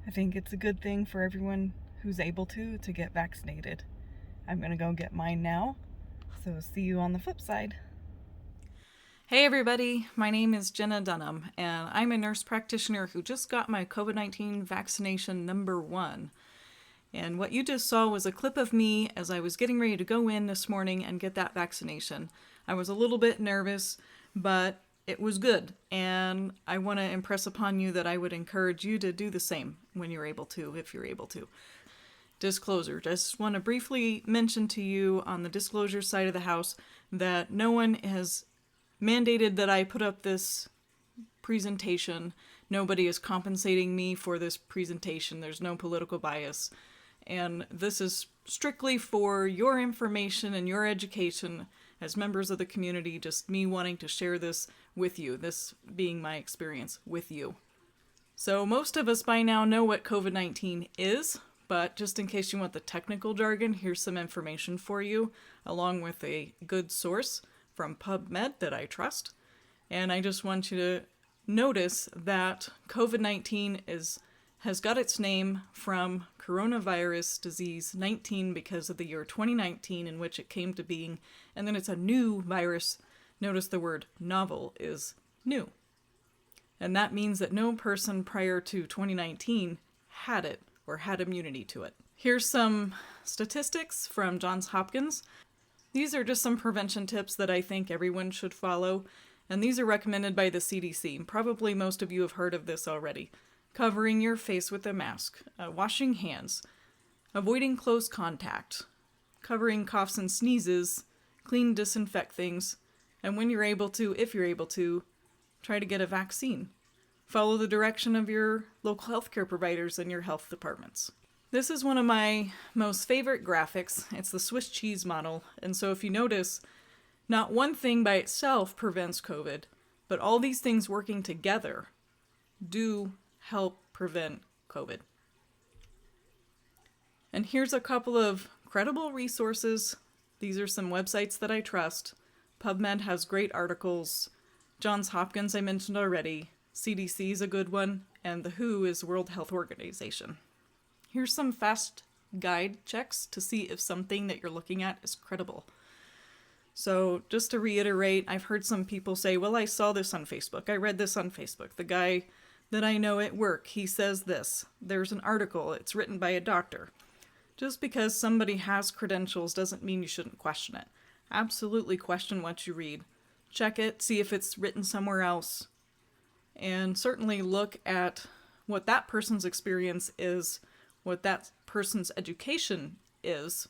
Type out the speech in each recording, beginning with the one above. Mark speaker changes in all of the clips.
Speaker 1: I think it's a good thing for everyone who's able to get vaccinated. I'm going to go get mine now, so see you on the flip side.
Speaker 2: Hey everybody, my name is Jenna Dunham, and I'm a nurse practitioner who just got my COVID-19 vaccination number 1. And what you just saw was a clip of me as I was getting ready to go in this morning and get that vaccination. I was a little bit nervous, but it was good, and I want to impress upon you that I would encourage you to do the same when you're able to, if you're able to. Disclosure. Just want to briefly mention to you on the disclosure side of the house that no one has mandated that I put up this presentation. Nobody is compensating me for this presentation. There's no political bias. And this is strictly for your information and your education as members of the community, just me wanting to share this with you, this being my experience with you. So most of us by now know what COVID-19 is, but just in case you want the technical jargon, here's some information for you, along with a good source from PubMed that I trust. And I just want you to notice that COVID-19 has got its name from coronavirus disease 19 because of the year 2019 in which it came to being, and then it's a new virus. Notice the word novel is new. And that means that no person prior to 2019 had it or had immunity to it. Here's some statistics from Johns Hopkins. These are just some prevention tips that I think everyone should follow, and these are recommended by the CDC. Probably most of you have heard of this already. Covering your face with a mask, washing hands, avoiding close contact, covering coughs and sneezes, clean, disinfect things, and when you're able to, if you're able to, try to get a vaccine. Follow the direction of your local healthcare providers and your health departments. This is one of my most favorite graphics. It's the Swiss cheese model, and so if you notice, not one thing by itself prevents COVID, but all these things working together do help prevent COVID. And here's a couple of credible resources. These are some websites that I trust. PubMed has great articles. Johns Hopkins I mentioned already. CDC is a good one, and the WHO is World Health Organization. Here's some fast guide checks to see if something that you're looking at is credible. So just to reiterate, I've heard some people say, well, I saw this on Facebook. I read this on Facebook. The guy that I know at work, he says this. There's an article. It's written by a doctor. Just because somebody has credentials doesn't mean you shouldn't question it. Absolutely question what you read. Check it, see if it's written somewhere else, and certainly look at what that person's experience is, what that person's education is,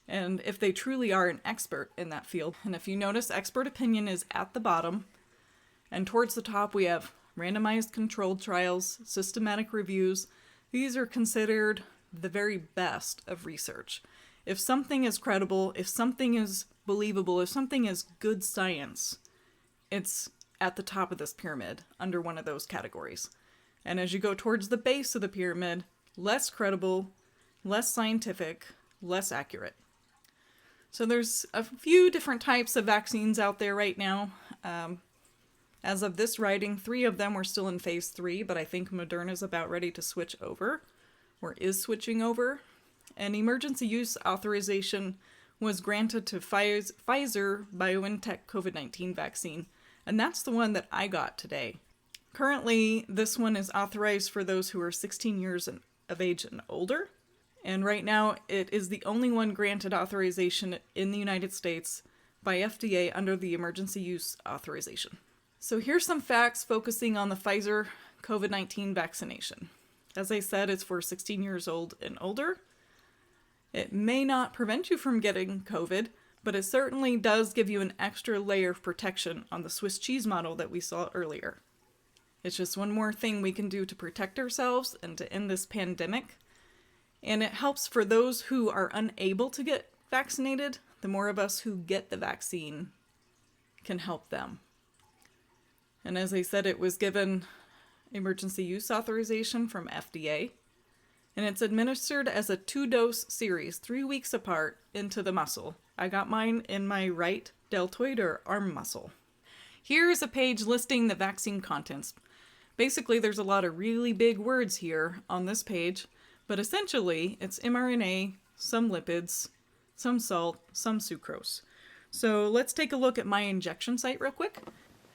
Speaker 2: and if they truly are an expert in that field. And if you notice, expert opinion is at the bottom, and towards the top we have randomized controlled trials, systematic reviews. These are considered the very best of research. If something is credible, if something is believable, if something is good science, it's at the top of this pyramid, under one of those categories. And as you go towards the base of the pyramid, less credible, less scientific, less accurate. So there's a few different types of vaccines out there right now. As of this writing, 3 of them were still in phase 3, but I think Moderna's about ready to switch over, or is switching over. An emergency use authorization was granted to Pfizer BioNTech COVID-19 vaccine, and that's the one that I got today. Currently, this one is authorized for those who are 16 years of age and older, and right now it is the only one granted authorization in the United States by FDA under the emergency use authorization. So here's some facts focusing on the Pfizer COVID-19 vaccination. As I said, it's for 16 years old and older. It may not prevent you from getting COVID, but it certainly does give you an extra layer of protection on the Swiss cheese model that we saw earlier. It's just one more thing we can do to protect ourselves and to end this pandemic. And it helps for those who are unable to get vaccinated. The more of us who get the vaccine can help them. And as I said, it was given emergency use authorization from FDA. And it's administered as a 2-dose series, 3 weeks apart, into the muscle. I got mine in my right deltoid or arm muscle. Here's a page listing the vaccine contents. Basically, there's a lot of really big words here on this page, but essentially it's mRNA, some lipids, some salt, some sucrose. So let's take a look at my injection site real quick.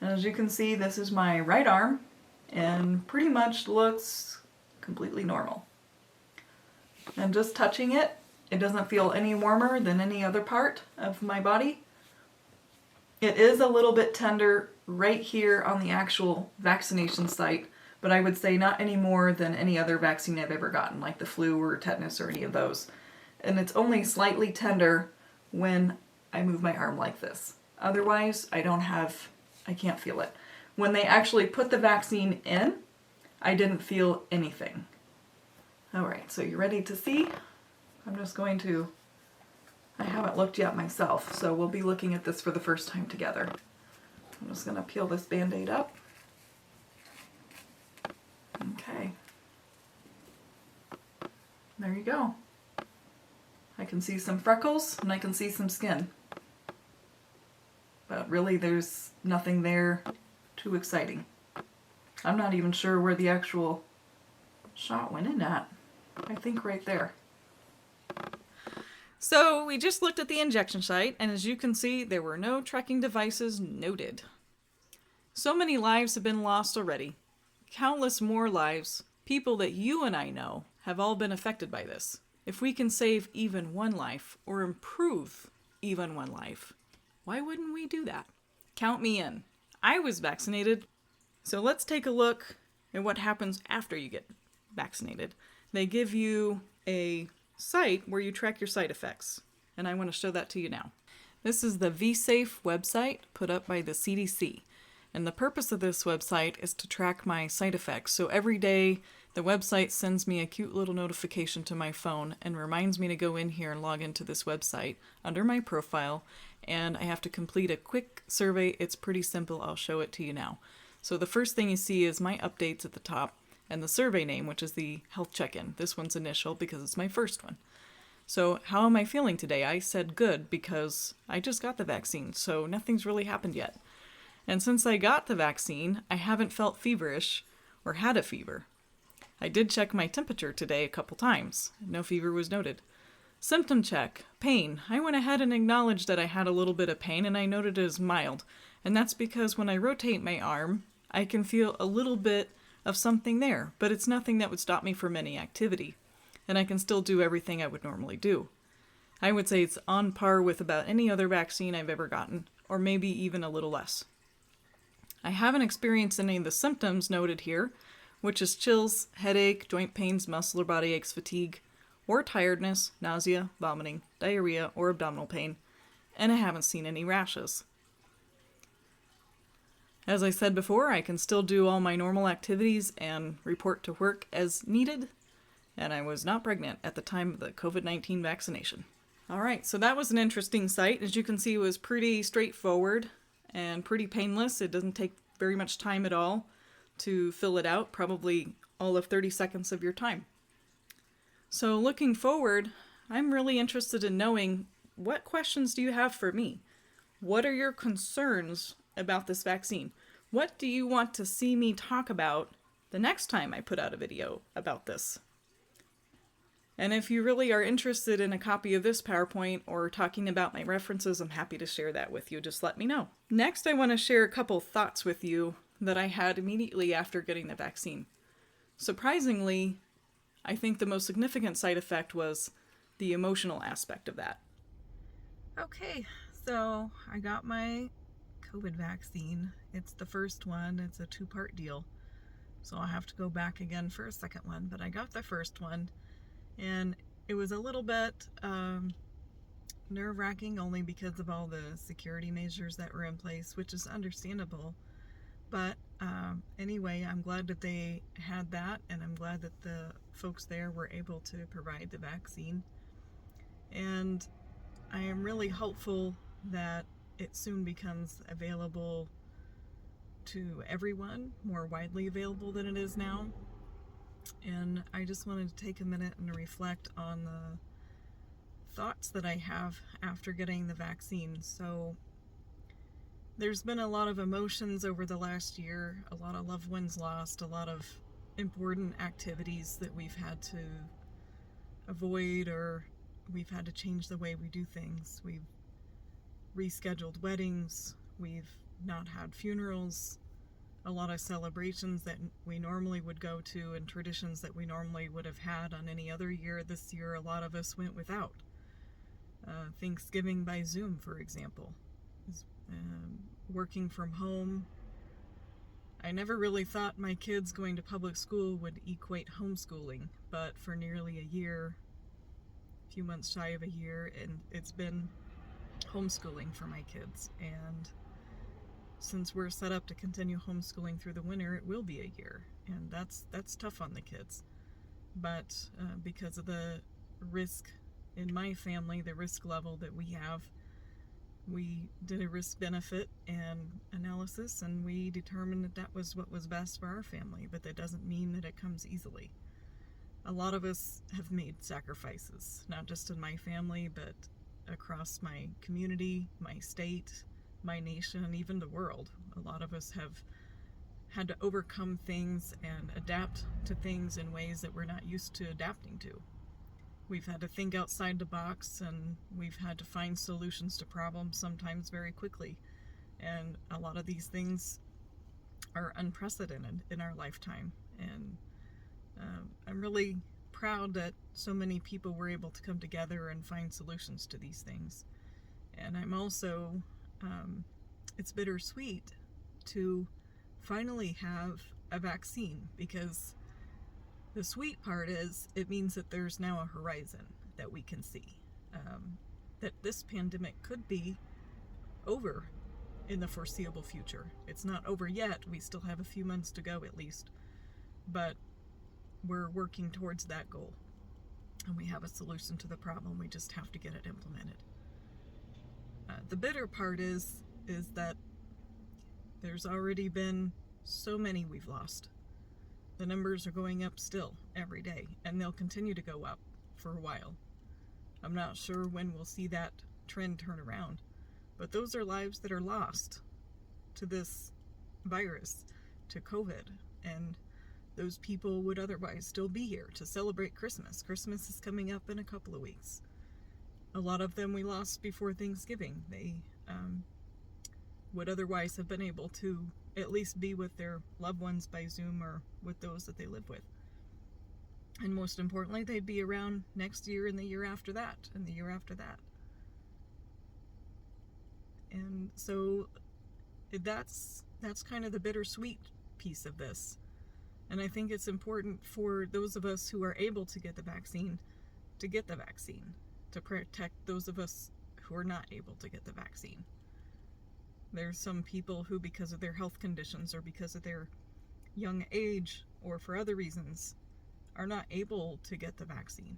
Speaker 2: As you can see, this is my right arm and pretty much looks completely normal. And just touching it, it doesn't feel any warmer than any other part of my body. It is a little bit tender right here on the actual vaccination site, but I would say not any more than any other vaccine I've ever gotten, like the flu or tetanus or any of those. And it's only slightly tender when I move my arm like this. Otherwise, I can't feel it. When they actually put the vaccine in, I didn't feel anything. All right, so you ready to see? I haven't looked yet myself, so we'll be looking at this for the first time together. I'm just going to peel this Band-Aid up. Okay. There you go. I can see some freckles and I can see some skin. But really there's nothing there too exciting. I'm not even sure where the actual shot went in at. I think right there. So we just looked at the injection site, and as you can see, there were no tracking devices noted. So many lives have been lost already. Countless more lives, people that you and I know, have all been affected by this. If we can save even one life, or improve even one life, why wouldn't we do that? Count me in. I was vaccinated. So let's take a look at what happens after you get vaccinated. They give you a site where you track your side effects, and I want to show that to you now. This is the vSafe website put up by the CDC, and the purpose of this website is to track my side effects. So every day the website sends me a cute little notification to my phone and reminds me to go in here and log into this website under my profile, and I have to complete a quick survey. It's pretty simple. I'll show it to you now. So the first thing you see is my updates at the top, and the survey name, which is the health check-in. This one's initial because it's my first one. So how am I feeling today? I said good because I just got the vaccine, so nothing's really happened yet. And since I got the vaccine, I haven't felt feverish or had a fever. I did check my temperature today a couple times. No fever was noted. Symptom check, pain. I went ahead and acknowledged that I had a little bit of pain, and I noted it as mild. And that's because when I rotate my arm, I can feel a little bit of something there, but it's nothing that would stop me from any activity, and I can still do everything I would normally do. I would say it's on par with about any other vaccine I've ever gotten, or maybe even a little less. I haven't experienced any of the symptoms noted here, which is chills, headache, joint pains, muscle or body aches, fatigue, or tiredness, nausea, vomiting, diarrhea, or abdominal pain, and I haven't seen any rashes. As I said before, I can still do all my normal activities and report to work as needed, and I was not pregnant at the time of the COVID-19 vaccination. Alright, so that was an interesting site. As you can see, it was pretty straightforward and pretty painless. It doesn't take very much time at all to fill it out, probably all of 30 seconds of your time. So looking forward, I'm really interested in knowing, what questions do you have for me? What are your concerns about this vaccine? What do you want to see me talk about the next time I put out a video about this? And if you really are interested in a copy of this PowerPoint or talking about my references, I'm happy to share that with you. Just let me know. Next, I want to share a couple thoughts with you that I had immediately after getting the vaccine. Surprisingly, I think the most significant side effect was the emotional aspect of that. Okay, so I got my COVID vaccine. It's the first one. It's a 2-part deal. So I'll have to go back again for a second one, but I got the first one, and it was a little bit nerve-wracking only because of all the security measures that were in place, which is understandable. But anyway, I'm glad that they had that, and I'm glad that the folks there were able to provide the vaccine. And I am really hopeful that it soon becomes available to everyone, more widely available than it is now. And I just wanted to take a minute and reflect on the thoughts that I have after getting the vaccine. So There's been a lot of emotions over the last year, a lot of loved ones lost, a lot of important activities that we've had to avoid, or we've had to change the way we do things. We've rescheduled weddings, we've not had funerals, a lot of celebrations that we normally would go to and traditions that we normally would have had on any other year. This year, a lot of us went without. Thanksgiving by Zoom, for example. Working from home. I never really thought my kids going to public school would equate homeschooling, but for nearly a year, a few months shy of a year, and it's been homeschooling for my kids. And since we're set up to continue homeschooling through the winter, it will be a year, and that's tough on the kids. But because of the risk in my family, the risk level that we have, we did a risk-benefit and analysis, and we determined that that was what was best for our family. But that doesn't mean that it comes easily. A lot of us have made sacrifices, not just in my family, but across my community, my state, my nation, and even the world. A lot of us have had to overcome things and adapt to things in ways that we're not used to adapting to. We've had to think outside the box, and we've had to find solutions to problems, sometimes very quickly. And a lot of these things are unprecedented in our lifetime. And I'm really proud that so many people were able to come together and find solutions to these things. And I'm also, it's bittersweet to finally have a vaccine, because the sweet part is it means that there's now a horizon that we can see, that this pandemic could be over in the foreseeable future. It's not over yet. We still have a few months to go at least, but we're working towards that goal, and we have a solution to the problem. We just have to get it implemented. The bitter part is that there's already been so many we've lost. The numbers are going up still every day, and they'll continue to go up for a while. I'm not sure when we'll see that trend turn around, but those are lives that are lost to this virus, to COVID, and those people would otherwise still be here to celebrate Christmas. Christmas is coming up in a couple of weeks. A lot of them we lost before Thanksgiving. They would otherwise have been able to at least be with their loved ones by Zoom or with those that they live with. And most importantly, they'd be around next year and the year after that and the year after that. And so that's kind of the bittersweet piece of this. And I think it's important for those of us who are able to get the vaccine, to protect those of us who are not able to get the vaccine. There's some people who, because of their health conditions or because of their young age or for other reasons, are not able to get the vaccine.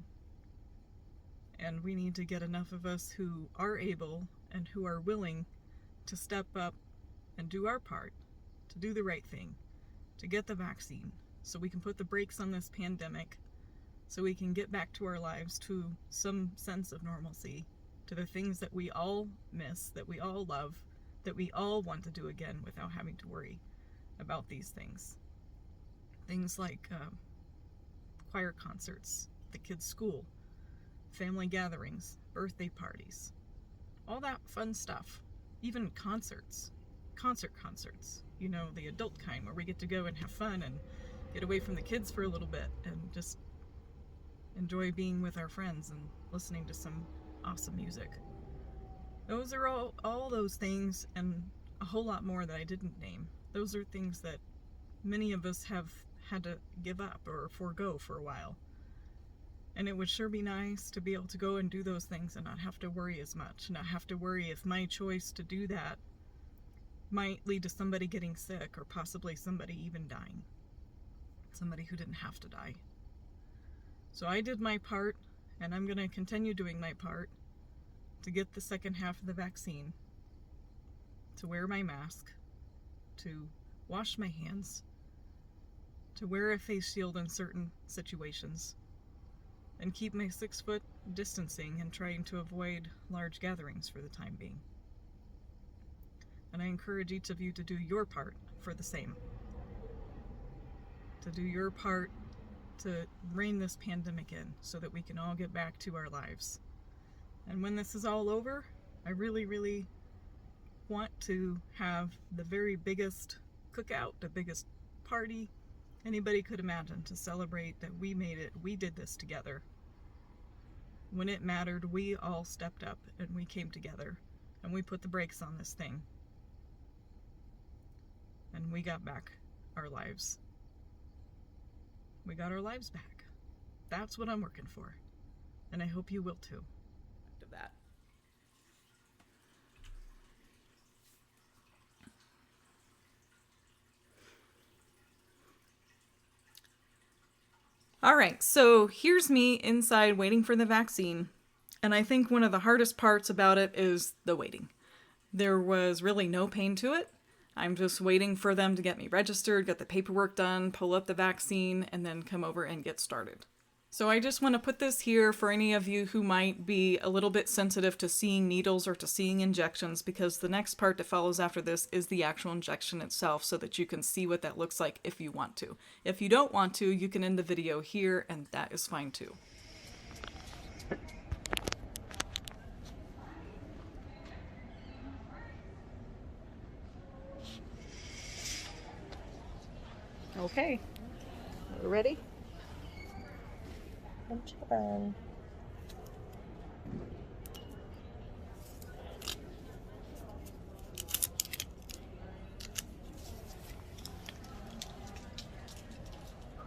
Speaker 2: And we need to get enough of us who are able and who are willing to step up and do our part, to do the right thing, to get the vaccine, so we can put the brakes on this pandemic, so we can get back to our lives, to some sense of normalcy, to the things that we all miss, that we all love, that we all want to do again without having to worry about these things. Things like choir concerts, the kids' school, family gatherings, birthday parties, all that fun stuff. Even concerts, you know, the adult kind where we get to go and have fun and get away from the kids for a little bit and just enjoy being with our friends and listening to some awesome music. Those are all those things, and a whole lot more that I didn't name. Those are things that many of us have had to give up or forego for a while. And it would sure be nice to be able to go and do those things and not have to worry as much, not have to worry if my choice to do that might lead to somebody getting sick or possibly somebody even dying. Somebody who didn't have to die. So I did my part, and I'm going to continue doing my part to get the second half of the vaccine, to wear my mask, to wash my hands, to wear a face shield in certain situations, and keep my 6-foot distancing and trying to avoid large gatherings for the time being. And I encourage each of you to do your part for the same. To do your part to rein this pandemic in so that we can all get back to our lives. And when this is all over, I really, really want to have the very biggest cookout, the biggest party anybody could imagine to celebrate that we made it. We did this together. When it mattered, we all stepped up and we came together and we put the brakes on this thing. And we got back our lives. We got our lives back. That's what I'm working for. And I hope you will too. Of that. All right, so here's me inside waiting for the vaccine. And I think one of the hardest parts about it is the waiting. There was really no pain to it. I'm just waiting for them to get me registered, get the paperwork done, pull up the vaccine, and then come over and get started. So I just want to put this here for any of you who might be a little bit sensitive to seeing needles or to seeing injections, because the next part that follows after this is the actual injection itself so that you can see what that looks like if you want to. If you don't want to, you can end the video here, and that is fine too. Okay, we're ready?
Speaker 3: I'm trying.